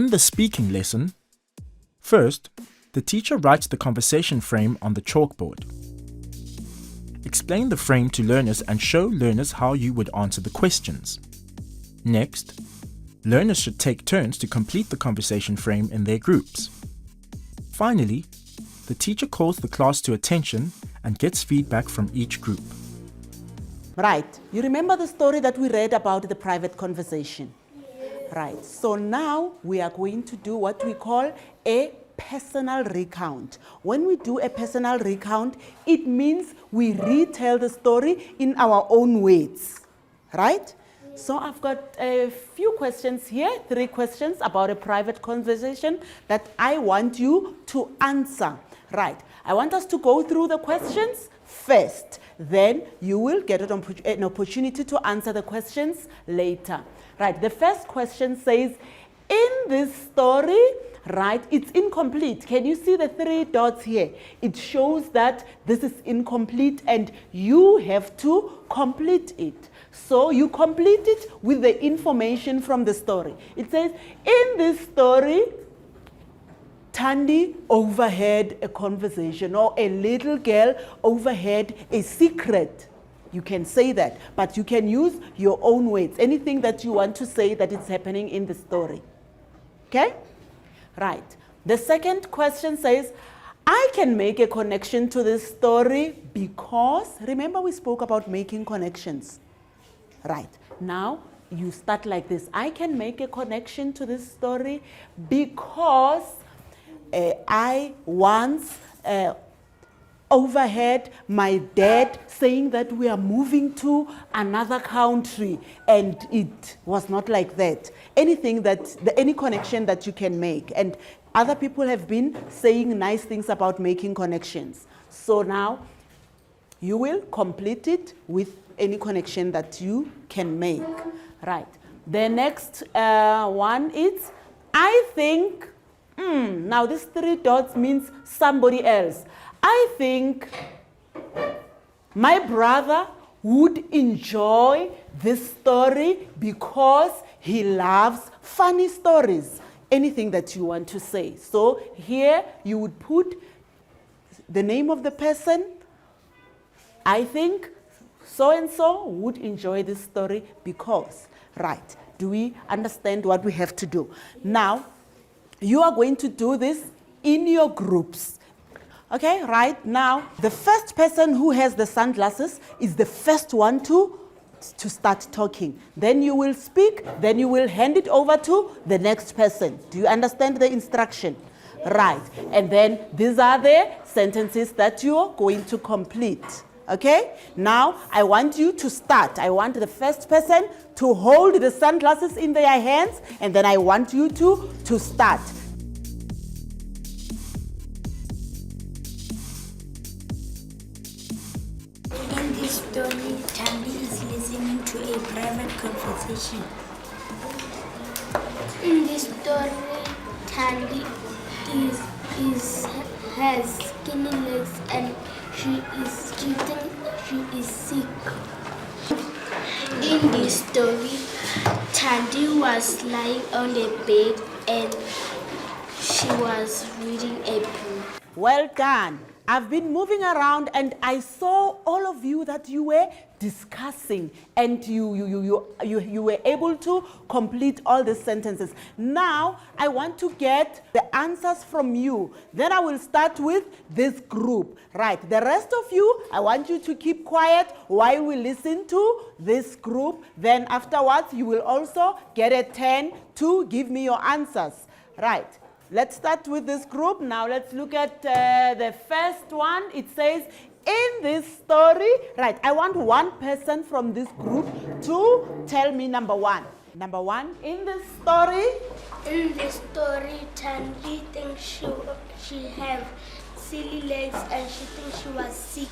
In the speaking lesson, first, the teacher writes the conversation frame on the chalkboard. Explain the frame to learners and show learners how you would answer the questions. Next, learners should take turns to complete the conversation frame in their groups. Finally, the teacher calls the class to attention and gets feedback from each group. Right. You remember the story that we read about the private conversation? Right. So now we are going to do what we call a personal recount. When we do a personal recount, it means we retell the story in our own words. Right? So I've got a few questions here, 3 questions about a private conversation that I want you to answer. Right. I want us to go through the questions first. Then you will get an opportunity to answer the questions later. Right. The first question says, in this story, right, it's incomplete. Can you see the 3 dots here? It shows that this is incomplete and you have to complete it. So you complete it with the information from the story. It says, in this story, Thandi overheard a conversation, or a little girl overheard a secret. You can say that, but you can use your own words. Anything that you want to say that is happening in the story. Okay? Right. The second question says, I can make a connection to this story because, remember we spoke about making connections. Right. Now, you start like this. I can make a connection to this story because I once overheard my dad saying that we are moving to another country, and it was not like that. Anything that, any connection that you can make. And other people have been saying nice things about making connections. So now you will complete it with any connection that you can make. Right. The next one is, I think, now this 3 dots means somebody else. I think my brother would enjoy this story because he loves funny stories. Anything that you want to say. So here you would put the name of the person. I think so-and-so would enjoy this story because. Right. Do we understand what we have to do? Now, you are going to do this in your groups. Okay, right now, the first person who has the sunglasses is the first one to start talking. Then you will speak, then you will hand it over to the next person. Do you understand the instruction? Right. And then these are the sentences that you're going to complete. Okay? Now, I want you to start. I want the first person to hold the sunglasses in their hands, and then I want you to start. In this story, Thandi is listening to a private conversation. In this story, Thandi has skinny legs and she is sick. In this story, Thandi was lying on the bed and she was reading a book. Well done. I've been moving around and I saw all of you that you were discussing and you were able to complete all the sentences. Now, I want to get the answers from you. Then I will start with this group. Right, the rest of you, I want you to keep quiet while we listen to this group. Then afterwards, you will also get a turn to give me your answers. Right. Let's start with this group. Now let's look at the first one. It says, in this story, right, I want one person from this group to tell me number 1. Number 1, in this story. In this story, Thandi thinks she have silly legs and she thinks she was sick.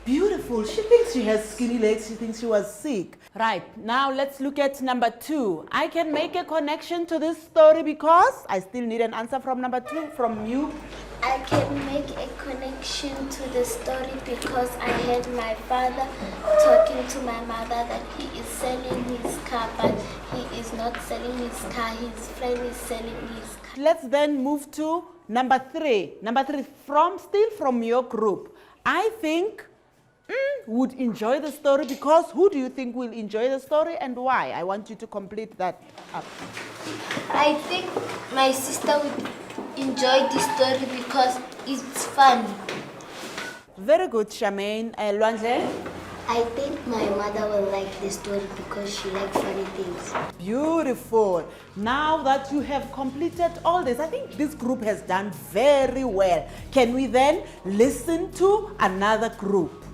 Beautiful. She thinks she has skinny legs. She thinks she was sick. Right. Now let's look at number 2. I can make a connection to this story because I still need an answer from number 2 from you. I can make a connection to the story because I heard my father talking to my mother that he is selling his car, but he is not selling his car, his friend is selling his car. Let's then move to number 3. Number 3, still from your group. I think would enjoy the story because who do you think will enjoy the story and why? I want you to complete that up. I think my sister would enjoy this story because it's fun. Very good, Charmaine. Lwandle? I think my mother will like this story because she likes funny things. Beautiful. Now that you have completed all this, I think this group has done very well. Can we then listen to another group?